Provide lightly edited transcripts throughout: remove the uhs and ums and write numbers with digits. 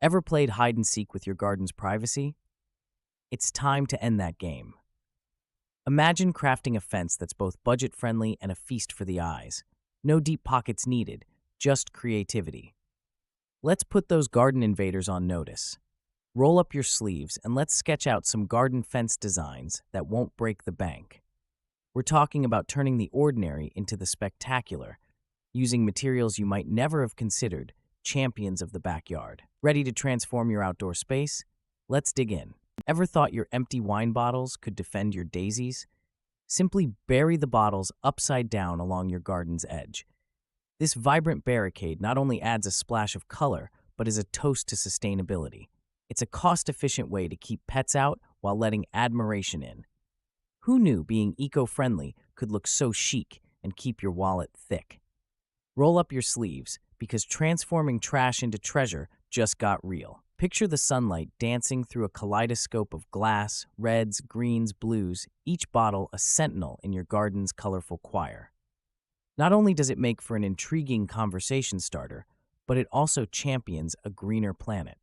Ever played hide and seek with your garden's privacy? It's time to end that game. Imagine crafting a fence that's both budget friendly and a feast for the eyes. No deep pockets needed, just creativity. Let's put those garden invaders on notice. Roll up your sleeves and let's sketch out some garden fence designs that won't break the bank. We're talking about turning the ordinary into the spectacular, using materials you might never have considered, champions of the backyard. Ready to transform your outdoor space? Let's dig in. Ever thought your empty wine bottles could defend your daisies? Simply bury the bottles upside down along your garden's edge. This vibrant barricade not only adds a splash of color, but is a toast to sustainability. It's a cost-efficient way to keep pets out while letting admiration in. Who knew being eco-friendly could look so chic and keep your wallet thick? Roll up your sleeves, because transforming trash into treasure just got real. Picture the sunlight dancing through a kaleidoscope of glass, reds, greens, blues, each bottle a sentinel in your garden's colorful choir. Not only does it make for an intriguing conversation starter, but it also champions a greener planet.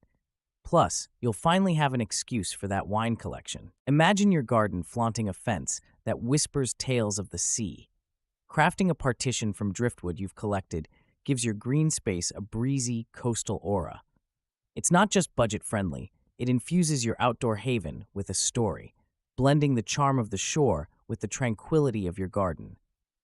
Plus, you'll finally have an excuse for that wine collection. Imagine your garden flaunting a fence that whispers tales of the sea. Crafting a partition from driftwood you've collected gives your green space a breezy, coastal aura. It's not just budget-friendly, it infuses your outdoor haven with a story, blending the charm of the shore with the tranquility of your garden.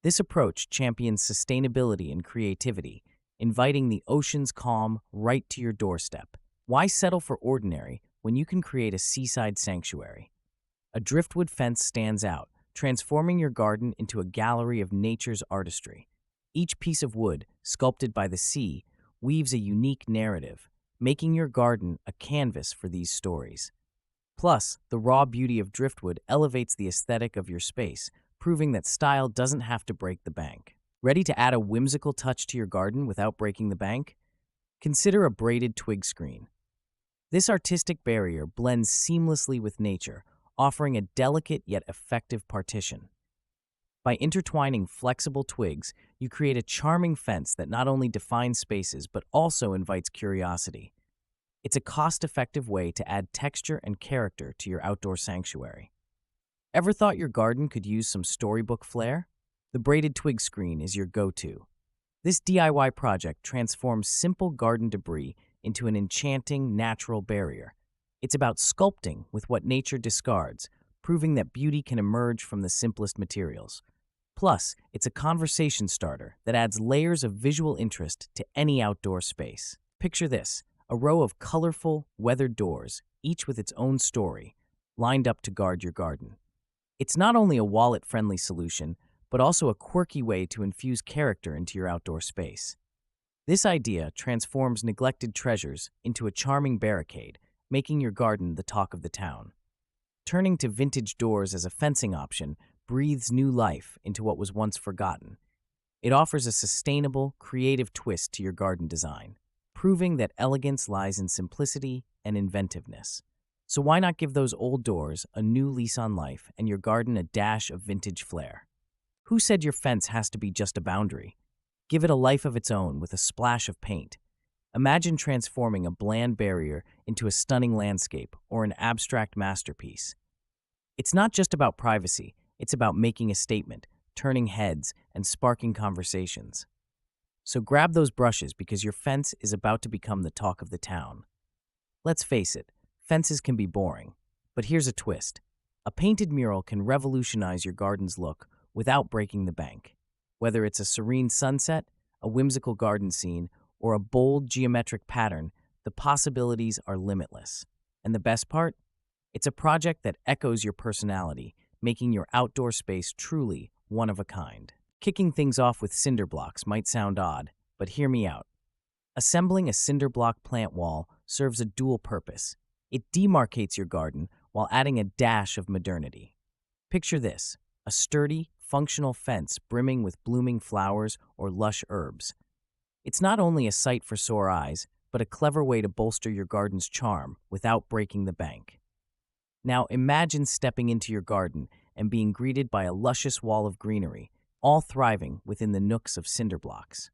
This approach champions sustainability and creativity, inviting the ocean's calm right to your doorstep. Why settle for ordinary when you can create a seaside sanctuary? A driftwood fence stands out, transforming your garden into a gallery of nature's artistry. Each piece of wood, sculpted by the sea, weaves a unique narrative, making your garden a canvas for these stories. Plus, the raw beauty of driftwood elevates the aesthetic of your space, proving that style doesn't have to break the bank. Ready to add a whimsical touch to your garden without breaking the bank? Consider a braided twig screen. This artistic barrier blends seamlessly with nature, offering a delicate yet effective partition. By intertwining flexible twigs, you create a charming fence that not only defines spaces but also invites curiosity. It's a cost-effective way to add texture and character to your outdoor sanctuary. Ever thought your garden could use some storybook flair? The braided twig screen is your go-to. This DIY project transforms simple garden debris into an enchanting, natural barrier. It's about sculpting with what nature discards, proving that beauty can emerge from the simplest materials. Plus, it's a conversation starter that adds layers of visual interest to any outdoor space. Picture this, a row of colorful, weathered doors, each with its own story, lined up to guard your garden. It's not only a wallet-friendly solution, but also a quirky way to infuse character into your outdoor space. This idea transforms neglected treasures into a charming barricade, making your garden the talk of the town. Turning to vintage doors as a fencing option breathes new life into what was once forgotten. It offers a sustainable, creative twist to your garden design, proving that elegance lies in simplicity and inventiveness. So why not give those old doors a new lease on life and your garden a dash of vintage flair? Who said your fence has to be just a boundary? Give it a life of its own with a splash of paint. Imagine transforming a bland barrier into a stunning landscape or an abstract masterpiece. It's not just about privacy, it's about making a statement, turning heads, and sparking conversations. So grab those brushes because your fence is about to become the talk of the town. Let's face it, fences can be boring, but here's a twist. A painted mural can revolutionize your garden's look without breaking the bank. Whether it's a serene sunset, a whimsical garden scene, or a bold geometric pattern, the possibilities are limitless. And the best part? It's a project that echoes your personality, making your outdoor space truly one of a kind. Kicking things off with cinder blocks might sound odd, but hear me out. Assembling a cinder block plant wall serves a dual purpose. It demarcates your garden while adding a dash of modernity. Picture this, a sturdy, functional fence brimming with blooming flowers or lush herbs. It's not only a sight for sore eyes, but a clever way to bolster your garden's charm without breaking the bank. Now imagine stepping into your garden and being greeted by a luscious wall of greenery, all thriving within the nooks of cinder blocks.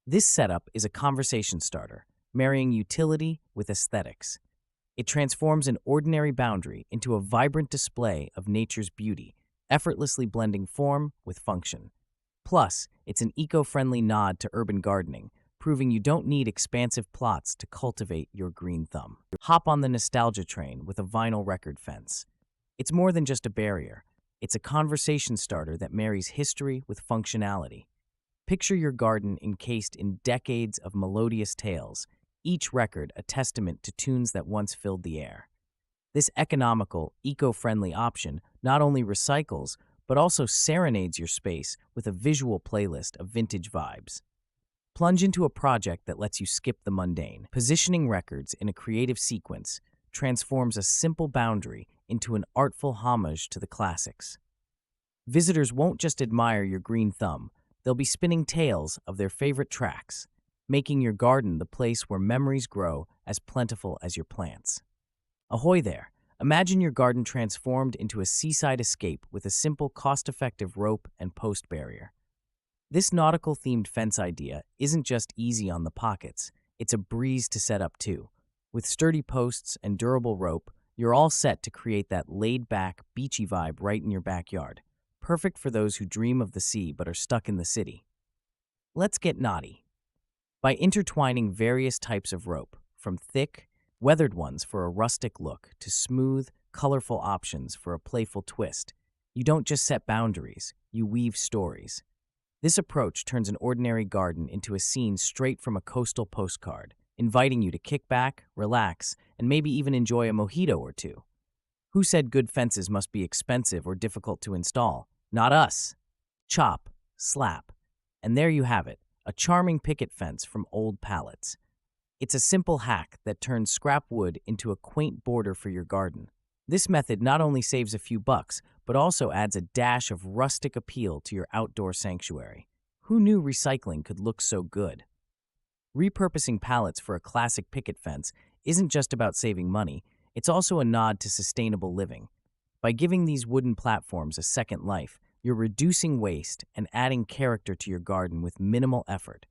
This setup is a conversation starter, marrying utility with aesthetics. It transforms an ordinary boundary into a vibrant display of nature's beauty, effortlessly blending form with function. Plus, it's an eco-friendly nod to urban gardening, proving you don't need expansive plots to cultivate your green thumb. Hop on the nostalgia train with a vinyl record fence. It's more than just a barrier. It's a conversation starter that marries history with functionality. Picture your garden encased in decades of melodious tales, each record a testament to tunes that once filled the air. This economical, eco-friendly option not only recycles, but also serenades your space with a visual playlist of vintage vibes. Plunge into a project that lets you skip the mundane. Positioning records in a creative sequence transforms a simple boundary into an artful homage to the classics. Visitors won't just admire your green thumb, they'll be spinning tales of their favorite tracks, making your garden the place where memories grow as plentiful as your plants. Ahoy there! Imagine your garden transformed into a seaside escape with a simple, cost-effective rope and post barrier. This nautical-themed fence idea isn't just easy on the pockets, it's a breeze to set up too. With sturdy posts and durable rope, you're all set to create that laid-back, beachy vibe right in your backyard, perfect for those who dream of the sea but are stuck in the city. Let's get naughty. By intertwining various types of rope, from thick, weathered ones for a rustic look to smooth, colorful options for a playful twist, you don't just set boundaries, you weave stories. This approach turns an ordinary garden into a scene straight from a coastal postcard, inviting you to kick back, relax, and maybe even enjoy a mojito or two. Who said good fences must be expensive or difficult to install? Not us. Chop, slap, and there you have it, a charming picket fence from old pallets. It's a simple hack that turns scrap wood into a quaint border for your garden. This method not only saves a few bucks, but also adds a dash of rustic appeal to your outdoor sanctuary. Who knew recycling could look so good? Repurposing pallets for a classic picket fence isn't just about saving money, it's also a nod to sustainable living. By giving these wooden platforms a second life, you're reducing waste and adding character to your garden with minimal effort.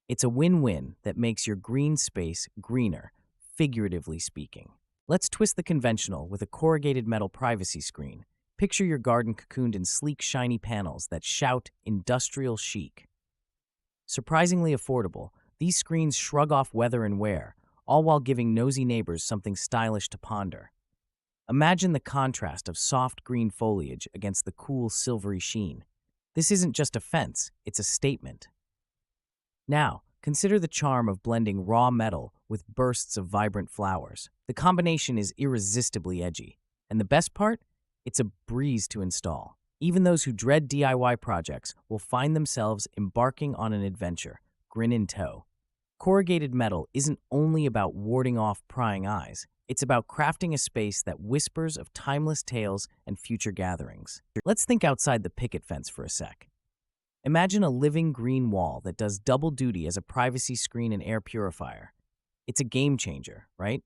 It's a win-win that makes your green space greener, figuratively speaking. Let's twist the conventional with a corrugated metal privacy screen. Picture your garden cocooned in sleek, shiny panels that shout industrial chic. Surprisingly affordable, these screens shrug off weather and wear, all while giving nosy neighbors something stylish to ponder. Imagine the contrast of soft green foliage against the cool, silvery sheen. This isn't just a fence, it's a statement. Now, consider the charm of blending raw metal with bursts of vibrant flowers. The combination is irresistibly edgy. And the best part? It's a breeze to install. Even those who dread DIY projects will find themselves embarking on an adventure, grin in tow. Corrugated metal isn't only about warding off prying eyes. It's about crafting a space that whispers of timeless tales and future gatherings. Let's think outside the picket fence for a sec. Imagine a living green wall that does double duty as a privacy screen and air purifier. It's a game changer, right?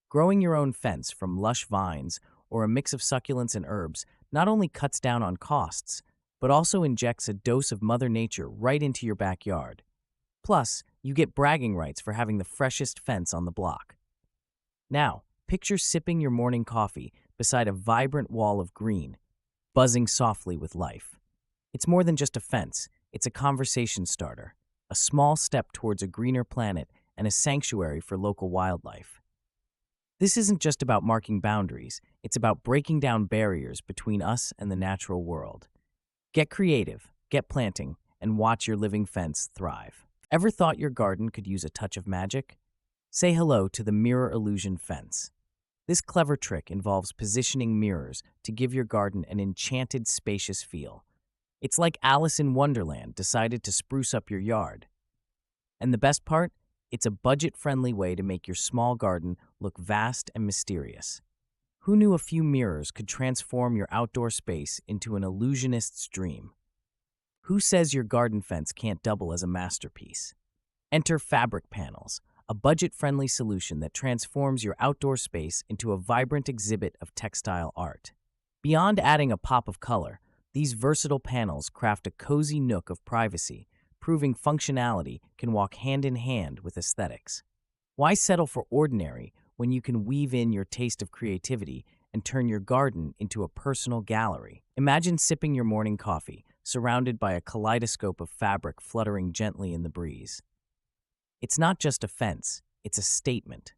Growing your own fence from lush vines or a mix of succulents and herbs not only cuts down on costs, but also injects a dose of Mother Nature right into your backyard. Plus, you get bragging rights for having the freshest fence on the block. Now, picture sipping your morning coffee beside a vibrant wall of green, buzzing softly with life. It's more than just a fence, it's a conversation starter, a small step towards a greener planet and a sanctuary for local wildlife. This isn't just about marking boundaries, it's about breaking down barriers between us and the natural world. Get creative, get planting, and watch your living fence thrive. Ever thought your garden could use a touch of magic? Say hello to the Mirror Illusion Fence. This clever trick involves positioning mirrors to give your garden an enchanted, spacious feel. It's like Alice in Wonderland decided to spruce up your yard. And the best part? It's a budget-friendly way to make your small garden look vast and mysterious. Who knew a few mirrors could transform your outdoor space into an illusionist's dream? Who says your garden fence can't double as a masterpiece? Enter fabric panels, a budget-friendly solution that transforms your outdoor space into a vibrant exhibit of textile art. Beyond adding a pop of color, these versatile panels craft a cozy nook of privacy, proving functionality can walk hand in hand with aesthetics. Why settle for ordinary when you can weave in your taste of creativity and turn your garden into a personal gallery? Imagine sipping your morning coffee, surrounded by a kaleidoscope of fabric fluttering gently in the breeze. It's not just a fence, it's a statement.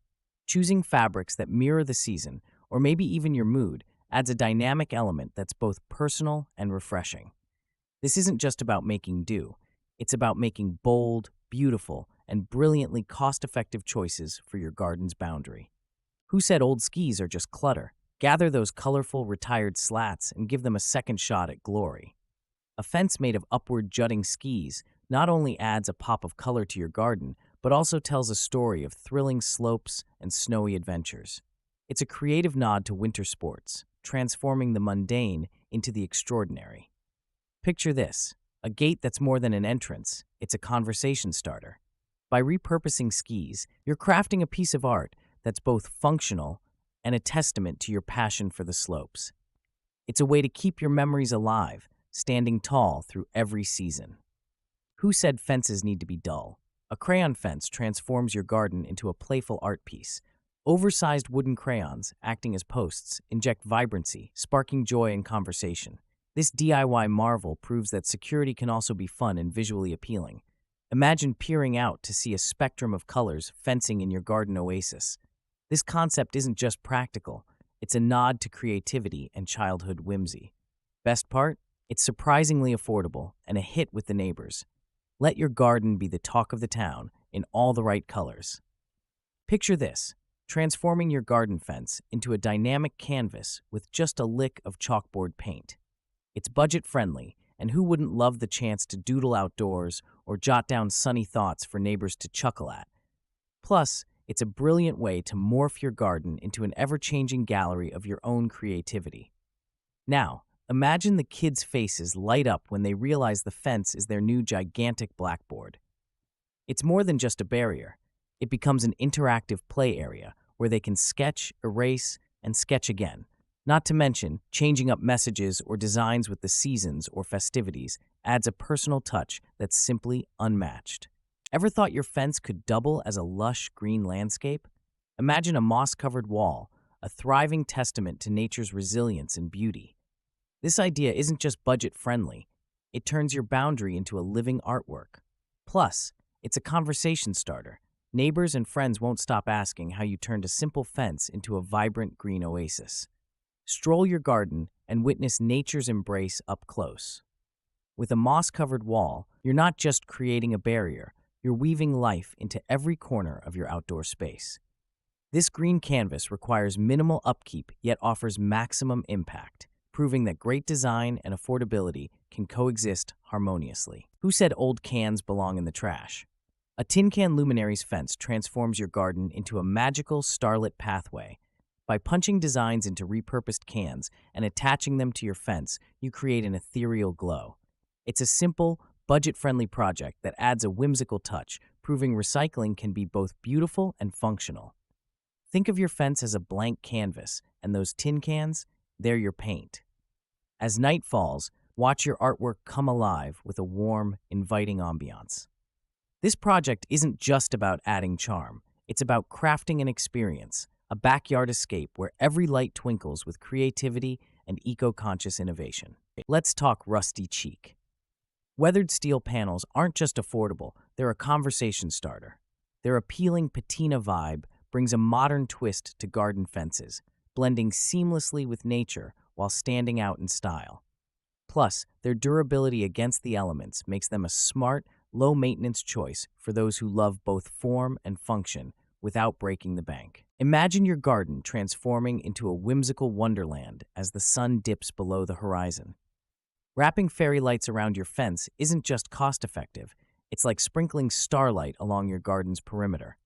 Choosing fabrics that mirror the season, or maybe even your mood, adds a dynamic element that's both personal and refreshing. This isn't just about making do, it's about making bold, beautiful, and brilliantly cost-effective choices for your garden's boundary. Who said old skis are just clutter? Gather those colorful, retired slats and give them a second shot at glory. A fence made of upward jutting skis not only adds a pop of color to your garden, but also tells a story of thrilling slopes and snowy adventures. It's a creative nod to winter sports, transforming the mundane into the extraordinary. Picture this, a gate that's more than an entrance, it's a conversation starter. By repurposing skis, you're crafting a piece of art that's both functional and a testament to your passion for the slopes. It's a way to keep your memories alive, standing tall through every season. Who said fences need to be dull? A crayon fence transforms your garden into a playful art piece. Oversized wooden crayons, acting as posts, inject vibrancy, sparking joy and conversation. This DIY marvel proves that security can also be fun and visually appealing. Imagine peering out to see a spectrum of colors fencing in your garden oasis. This concept isn't just practical, it's a nod to creativity and childhood whimsy. Best part? It's surprisingly affordable and a hit with the neighbors. Let your garden be the talk of the town in all the right colors. Picture this, transforming your garden fence into a dynamic canvas with just a lick of chalkboard paint. It's budget-friendly, and who wouldn't love the chance to doodle outdoors or jot down sunny thoughts for neighbors to chuckle at? Plus, it's a brilliant way to morph your garden into an ever-changing gallery of your own creativity. Now, imagine the kids' faces light up when they realize the fence is their new gigantic blackboard. It's more than just a barrier. It becomes an interactive play area where they can sketch, erase, and sketch again. Not to mention, changing up messages or designs with the seasons or festivities adds a personal touch that's simply unmatched. Ever thought your fence could double as a lush green landscape? Imagine a moss-covered wall, a thriving testament to nature's resilience and beauty. This idea isn't just budget-friendly, it turns your boundary into a living artwork. Plus, it's a conversation starter. Neighbors and friends won't stop asking how you turned a simple fence into a vibrant green oasis. Stroll your garden and witness nature's embrace up close. With a moss-covered wall, you're not just creating a barrier, you're weaving life into every corner of your outdoor space. This green canvas requires minimal upkeep yet offers maximum impact, proving that great design and affordability can coexist harmoniously. Who said old cans belong in the trash? A tin can luminary's fence transforms your garden into a magical starlit pathway. By punching designs into repurposed cans and attaching them to your fence, you create an ethereal glow. It's a simple, budget-friendly project that adds a whimsical touch, proving recycling can be both beautiful and functional. Think of your fence as a blank canvas, and those tin cans, they're your paint. As night falls, watch your artwork come alive with a warm, inviting ambiance. This project isn't just about adding charm, it's about crafting an experience, a backyard escape where every light twinkles with creativity and eco-conscious innovation. Let's talk rusty cheek. Weathered steel panels aren't just affordable, they're a conversation starter. Their appealing patina vibe brings a modern twist to garden fences, blending seamlessly with nature while standing out in style. Plus, their durability against the elements makes them a smart, low-maintenance choice for those who love both form and function without breaking the bank. Imagine your garden transforming into a whimsical wonderland as the sun dips below the horizon. Wrapping fairy lights around your fence isn't just cost-effective, it's like sprinkling starlight along your garden's perimeter.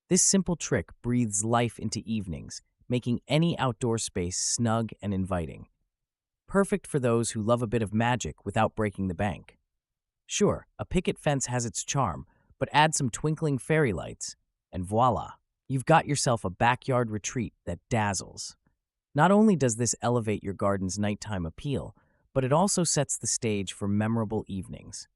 This simple trick breathes life into evenings, making any outdoor space snug and inviting. Perfect for those who love a bit of magic without breaking the bank. Sure, a picket fence has its charm, but add some twinkling fairy lights, and voila, you've got yourself a backyard retreat that dazzles. Not only does this elevate your garden's nighttime appeal, but it also sets the stage for memorable evenings.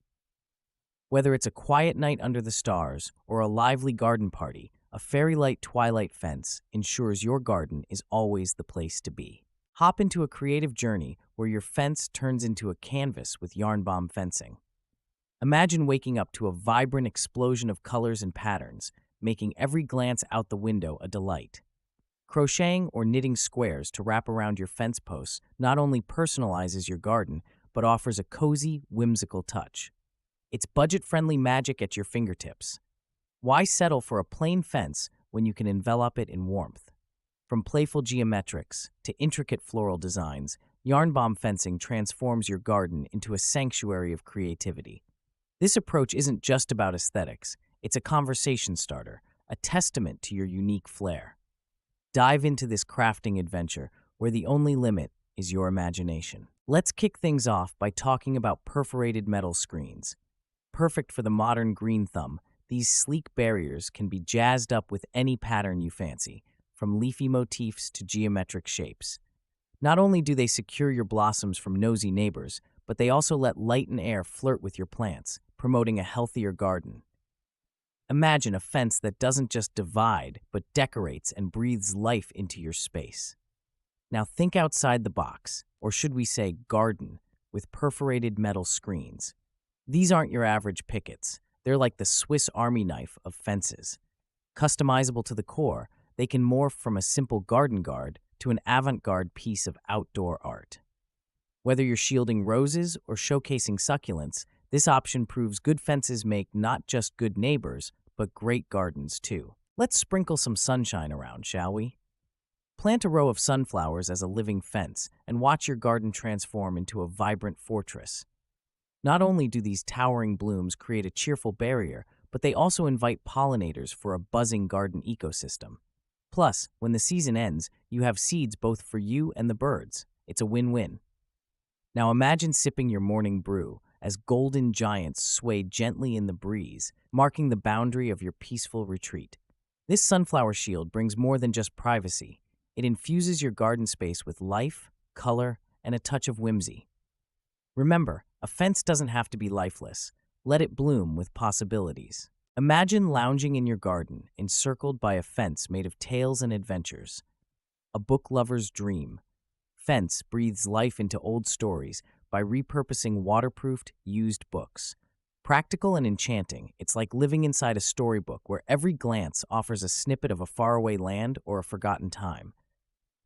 Whether it's a quiet night under the stars or a lively garden party, a fairy-light twilight fence ensures your garden is always the place to be. Hop into a creative journey where your fence turns into a canvas with yarn bomb fencing. Imagine waking up to a vibrant explosion of colors and patterns, making every glance out the window a delight. Crocheting or knitting squares to wrap around your fence posts not only personalizes your garden, but offers a cozy, whimsical touch. It's budget-friendly magic at your fingertips. Why settle for a plain fence when you can envelop it in warmth? From playful geometrics to intricate floral designs, yarn bomb fencing transforms your garden into a sanctuary of creativity. This approach isn't just about aesthetics, it's a conversation starter, a testament to your unique flair. Dive into this crafting adventure where the only limit is your imagination. Let's kick things off by talking about perforated metal screens. Perfect for the modern green thumb, these sleek barriers can be jazzed up with any pattern you fancy, from leafy motifs to geometric shapes. Not only do they secure your blossoms from nosy neighbors, but they also let light and air flirt with your plants, promoting a healthier garden. Imagine a fence that doesn't just divide, but decorates and breathes life into your space. Now think outside the box, or should we say garden, with perforated metal screens. These aren't your average pickets. They're like the Swiss Army knife of fences. Customizable to the core, they can morph from a simple garden guard to an avant-garde piece of outdoor art. Whether you're shielding roses or showcasing succulents, this option proves good fences make not just good neighbors, but great gardens too. Let's sprinkle some sunshine around, shall we? Plant a row of sunflowers as a living fence and watch your garden transform into a vibrant fortress. Not only do these towering blooms create a cheerful barrier, but they also invite pollinators for a buzzing garden ecosystem. Plus, when the season ends, you have seeds both for you and the birds. It's a win-win. Now imagine sipping your morning brew as golden giants sway gently in the breeze, marking the boundary of your peaceful retreat. This sunflower shield brings more than just privacy. It infuses your garden space with life, color, and a touch of whimsy. Remember, a fence doesn't have to be lifeless. Let it bloom with possibilities. Imagine lounging in your garden, encircled by a fence made of tales and adventures. A book lover's dream. Fence breathes life into old stories by repurposing waterproofed, used books. Practical and enchanting, it's like living inside a storybook where every glance offers a snippet of a faraway land or a forgotten time.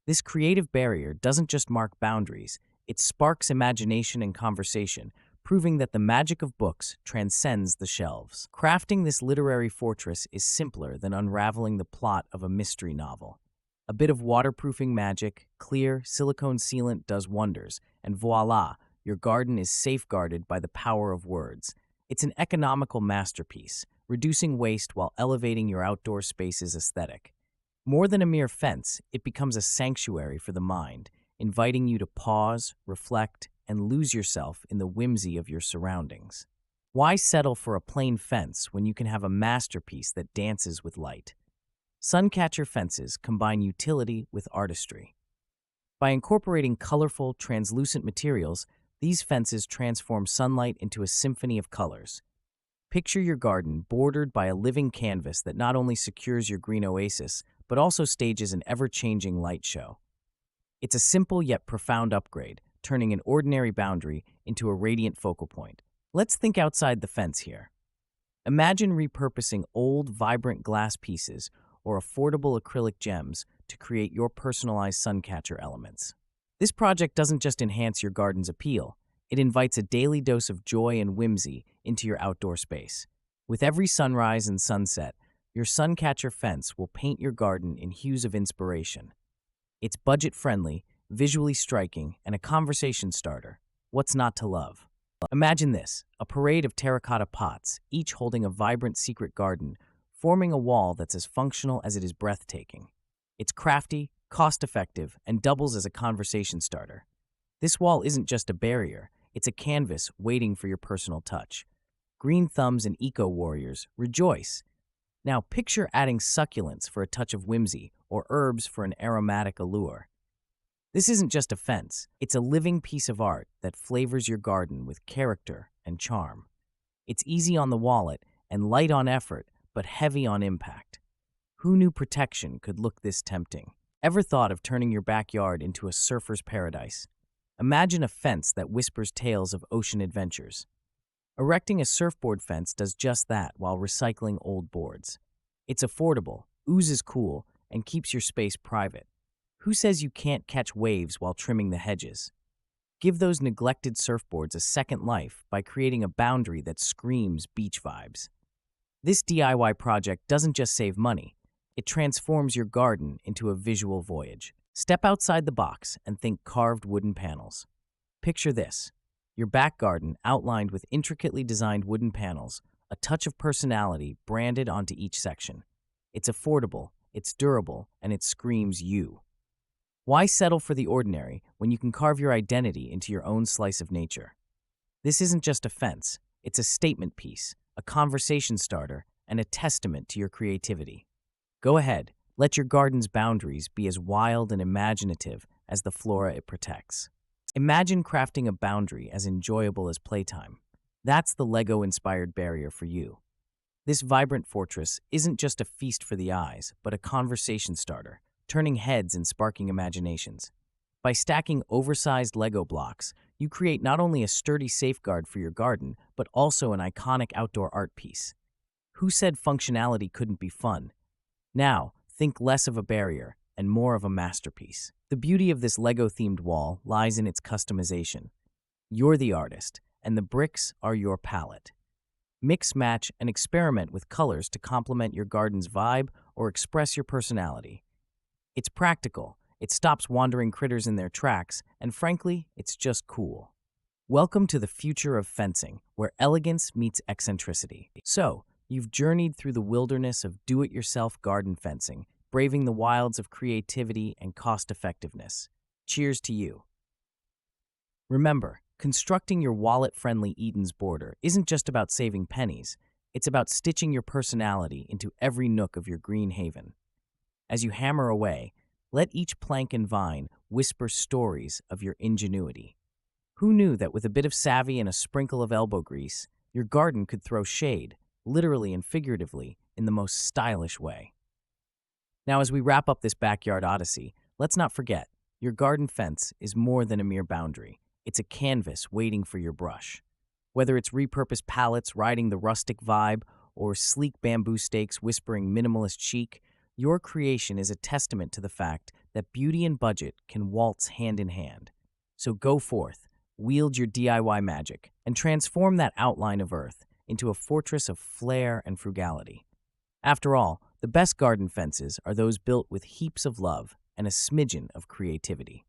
This creative barrier doesn't just mark boundaries, it sparks imagination and conversation, proving that the magic of books transcends the shelves. Crafting this literary fortress is simpler than unraveling the plot of a mystery novel. A bit of waterproofing magic, clear, silicone sealant does wonders, and voila, your garden is safeguarded by the power of words. It's an economical masterpiece, reducing waste while elevating your outdoor space's aesthetic. More than a mere fence, it becomes a sanctuary for the mind, inviting you to pause, reflect, and lose yourself in the whimsy of your surroundings. Why settle for a plain fence when you can have a masterpiece that dances with light? Suncatcher fences combine utility with artistry. By incorporating colorful, translucent materials, these fences transform sunlight into a symphony of colors. Picture your garden bordered by a living canvas that not only secures your green oasis, but also stages an ever-changing light show. It's a simple yet profound upgrade, turning an ordinary boundary into a radiant focal point. Let's think outside the fence here. Imagine repurposing old, vibrant glass pieces or affordable acrylic gems to create your personalized suncatcher elements. This project doesn't just enhance your garden's appeal, it invites a daily dose of joy and whimsy into your outdoor space. With every sunrise and sunset, your suncatcher fence will paint your garden in hues of inspiration. It's budget-friendly, visually striking, and a conversation starter. What's not to love? Imagine this, a parade of terracotta pots, each holding a vibrant secret garden, forming a wall that's as functional as it is breathtaking. It's crafty, cost-effective, and doubles as a conversation starter. This wall isn't just a barrier, it's a canvas waiting for your personal touch. Green thumbs and eco-warriors, rejoice! Now picture adding succulents for a touch of whimsy or herbs for an aromatic allure. This isn't just a fence, it's a living piece of art that flavors your garden with character and charm. It's easy on the wallet and light on effort, but heavy on impact. Who knew protection could look this tempting? Ever thought of turning your backyard into a surfer's paradise? Imagine a fence that whispers tales of ocean adventures. Erecting a surfboard fence does just that while recycling old boards. It's affordable, oozes cool, and keeps your space private. Who says you can't catch waves while trimming the hedges? Give those neglected surfboards a second life by creating a boundary that screams beach vibes. This DIY project doesn't just save money, it transforms your garden into a visual voyage. Step outside the box and think carved wooden panels. Picture this: your back garden outlined with intricately designed wooden panels, a touch of personality branded onto each section. It's affordable, it's durable, and it screams you. Why settle for the ordinary when you can carve your identity into your own slice of nature? This isn't just a fence, it's a statement piece, a conversation starter, and a testament to your creativity. Go ahead, let your garden's boundaries be as wild and imaginative as the flora it protects. Imagine crafting a boundary as enjoyable as playtime. That's the Lego-inspired barrier for you. This vibrant fortress isn't just a feast for the eyes, but a conversation starter, turning heads and sparking imaginations. By stacking oversized Lego blocks, you create not only a sturdy safeguard for your garden, but also an iconic outdoor art piece. Who said functionality couldn't be fun? Now, think less of a barrier and more of a masterpiece. The beauty of this Lego-themed wall lies in its customization. You're the artist, and the bricks are your palette. Mix, match, and experiment with colors to complement your garden's vibe or express your personality. It's practical, it stops wandering critters in their tracks, and frankly, it's just cool. Welcome to the future of fencing, where elegance meets eccentricity. So, you've journeyed through the wilderness of do-it-yourself garden fencing, braving the wilds of creativity and cost-effectiveness. Cheers to you. Remember, constructing your wallet-friendly Eden's border isn't just about saving pennies, it's about stitching your personality into every nook of your green haven. As you hammer away, let each plank and vine whisper stories of your ingenuity. Who knew that with a bit of savvy and a sprinkle of elbow grease, your garden could throw shade, literally and figuratively, in the most stylish way? Now, as we wrap up this backyard odyssey, let's not forget, your garden fence is more than a mere boundary. It's a canvas waiting for your brush. Whether it's repurposed pallets riding the rustic vibe or sleek bamboo stakes whispering minimalist chic, your creation is a testament to the fact that beauty and budget can waltz hand in hand. So go forth, wield your DIY magic, and transform that outline of earth into a fortress of flair and frugality. After all, the best garden fences are those built with heaps of love and a smidgen of creativity.